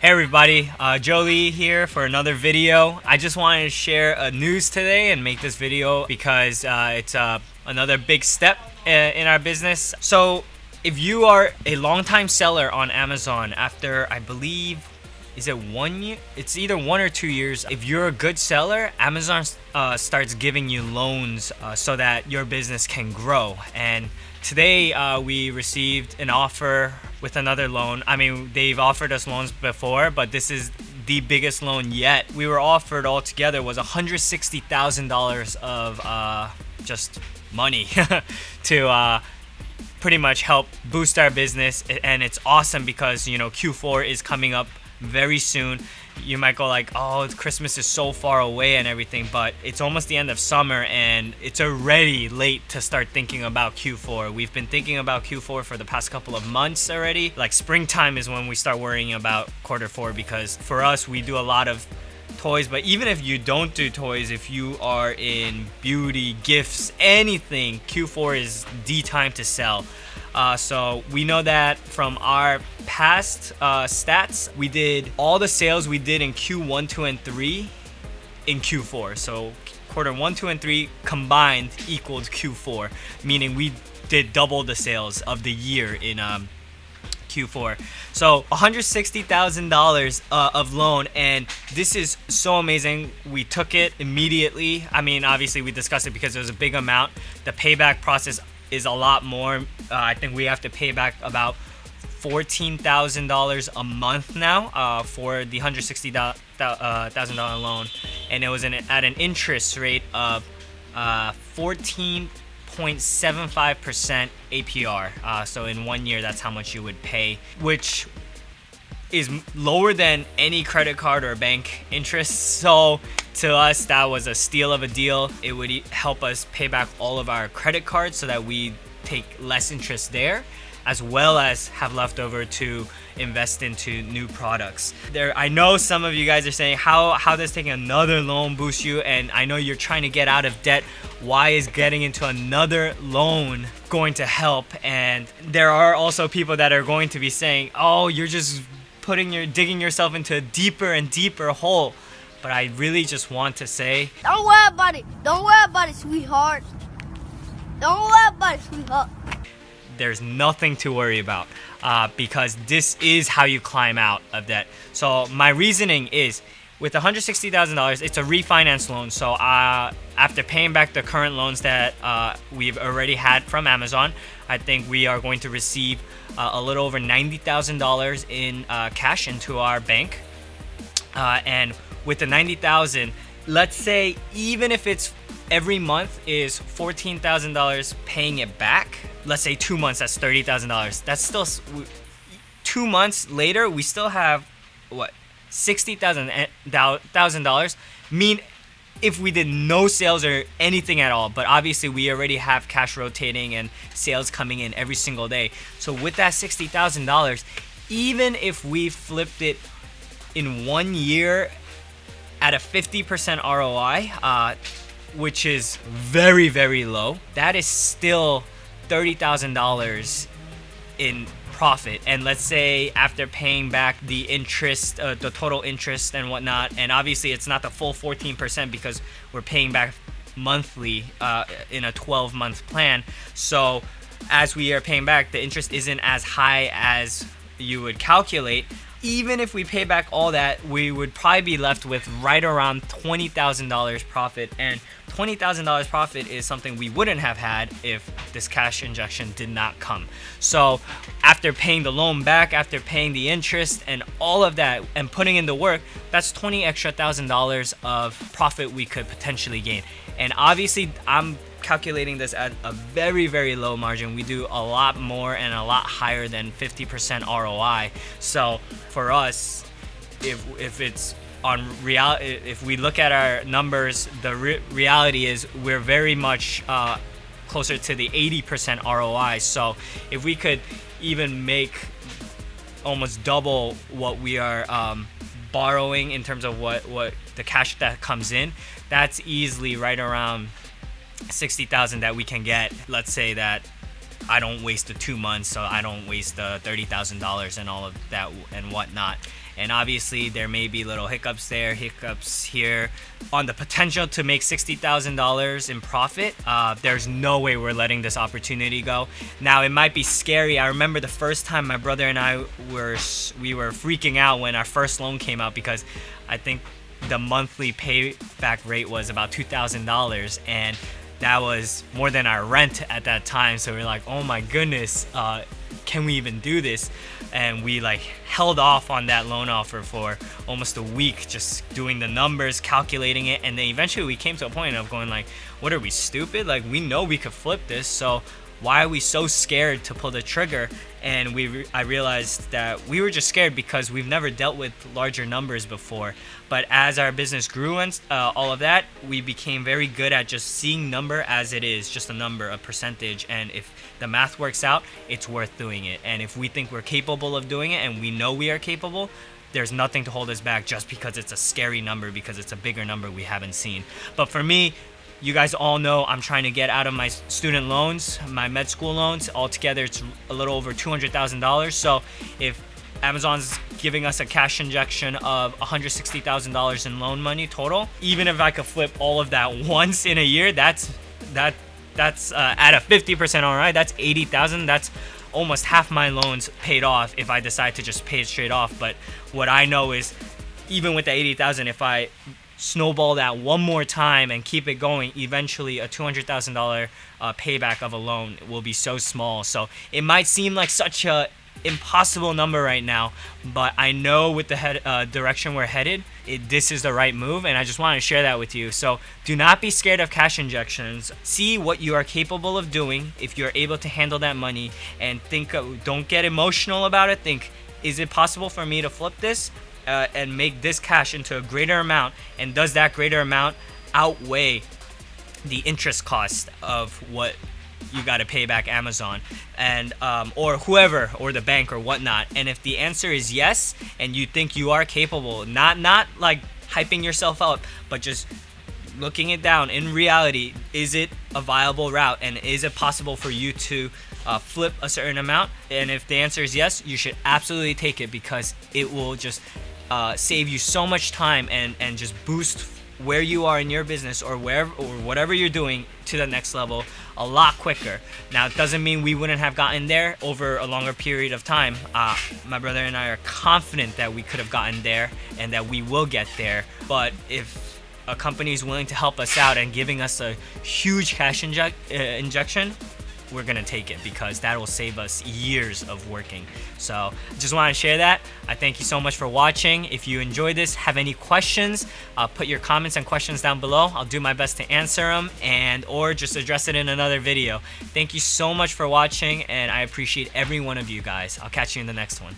Hey everybody, Joe Lee here for another video. I just wanted to share a news today and make this video because it's another big step in our business. So if you are a long-time seller on Amazon after, I believe, is it 1 year? It's either 1 or 2 years. If you're a good seller, Amazon starts giving you loans so that your business can grow. And today we received an offer with another loan. I mean, they've offered us loans before, but this is the biggest loan yet. We were offered altogether was $160,000 of just money to pretty much help boost our business. And it's awesome because, you know, Q4 is coming up very soon. You might go like, oh, Christmas is so far away and everything, but it's almost the end of summer and it's already late to start thinking about Q4. We've been thinking about Q4 for the past couple of months already. Like springtime is when we start worrying about Q4 because for us, we do a lot of toys. But even if you don't do toys, if you are in beauty, gifts, anything, Q4 is the time to sell. So we know that from our past stats, we did all the sales we did in Q1, 2, and 3 in Q4. So quarter 1, 2, and 3 combined equaled Q4, meaning we did double the sales of the year in Q4. So $160,000 of loan, and this is so amazing. We took it immediately. I mean, obviously we discussed it because it was a big amount. The payback process is a lot more. I think we have to pay back about $14,000 a month now for the $160,000 loan, and it was at an interest rate of 14.75% APR. So in 1 year, that's how much you would pay, which is lower than any credit card or bank interest. So to us, that was a steal of a deal. It would help us pay back all of our credit cards so that we take less interest there, as well as have leftover to invest into new products. I know some of you guys are saying, how does taking another loan boost you? And I know you're trying to get out of debt. Why is getting into another loan going to help? And there are also people that are going to be saying, oh, you're just digging yourself into a deeper and deeper hole. But I really just want to say, don't worry about it. Don't worry about it, sweetheart. Don't worry about it, sweetheart. There's nothing to worry about because this is how you climb out of debt. So my reasoning is, with $160,000, it's a refinance loan. So after paying back the current loans that we've already had from Amazon, I think we are going to receive a little over $90,000 in cash into our bank. And with the $90,000, let's say even if it's every month is $14,000 paying it back, let's say 2 months, that's $30,000. That's still 2 months later, we still have what, $60,000. Mean if we did no sales or anything at all, but obviously we already have cash rotating and sales coming in every single day. So with that $60,000, even if we flipped it in 1 year at a 50% ROI, which is very, very low, that is still $30,000 in profit. And let's say after paying back the interest, the total interest and whatnot, and obviously it's not the full 14% because we're paying back monthly in a 12-month plan. So as we are paying back, the interest isn't as high as you would calculate. Even if we pay back all that, we would probably be left with right around $20,000 profit. And $20,000 profit is something we wouldn't have had if this cash injection did not come. So after paying the loan back, after paying the interest and all of that and putting in the work, that's $20,000 extra of profit we could potentially gain. And obviously I'm calculating this at a very, very low margin. We do a lot more and a lot higher than 50% ROI. So for us, if it's on reality, if we look at our numbers, the reality is we're very much closer to the 80% ROI. So if we could even make almost double what we are borrowing in terms of what the cash that comes in, that's easily right around $60,000 that we can get. Let's say that I don't waste the 2 months, so I don't waste the $30,000 and all of that and whatnot. and obviously there may be little hiccups there, hiccups here on the potential to make $60,000 in profit. There's no way we're letting this opportunity go. Now it might be scary. I remember the first time my brother and I were freaking out when our first loan came out, because I think the monthly payback rate was about $2,000, and that was more than our rent at that time. So we're like, oh my goodness, can we even do this? And we like held off on that loan offer for almost a week, just doing the numbers, calculating it, and then eventually we came to a point of going like, what are we, stupid? Like, we know we could flip this, so why are we so scared to pull the trigger? And I realized that we were just scared because we've never dealt with larger numbers before. But as our business grew and all of that, we became very good at just seeing number as it is, just a number, a percentage. And if the math works out, it's worth doing it. And if we think we're capable of doing it, and we know we are capable, there's nothing to hold us back just because it's a scary number, because it's a bigger number we haven't seen. But for me, you guys all know I'm trying to get out of my student loans, my med school loans. Altogether, it's a little over $200,000. So if Amazon's giving us a cash injection of $160,000 in loan money total, even if I could flip all of that once in a year, that's at a 50% ROI, that's $80,000. That's almost half my loans paid off if I decide to just pay it straight off. But what I know is, even with the $80,000, if I snowball that one more time and keep it going, eventually a $200,000 payback of a loan will be so small. So it might seem like such a impossible number right now, but I know with the direction we're headed, this is the right move, and I just want to share that with you. So do not be scared of cash injections. See what you are capable of doing if you're able to handle that money, and don't get emotional about it. Think, is it possible for me to flip this and make this cash into a greater amount, and does that greater amount outweigh the interest cost of what you got to pay back Amazon and or whoever, or the bank or whatnot? And if the answer is yes, and you think you are capable, not like hyping yourself up, but just looking it down in reality, is it a viable route, and is it possible for you to flip a certain amount? And if the answer is yes, you should absolutely take it, because it will just save you so much time and just boost where you are in your business, or whatever you're doing, to the next level a lot quicker. Now, it doesn't mean we wouldn't have gotten there over a longer period of time. My brother and I are confident that we could have gotten there, and that we will get there. But if a company is willing to help us out and giving us a huge cash injection, we're gonna take it, because that will save us years of working. So just want to share that. I thank you so much for watching. If you enjoyed this, have any questions, put your comments and questions down below. I'll do my best to answer them, or just address it in another video. Thank you so much for watching, and I appreciate every one of you guys. I'll catch you in the next one.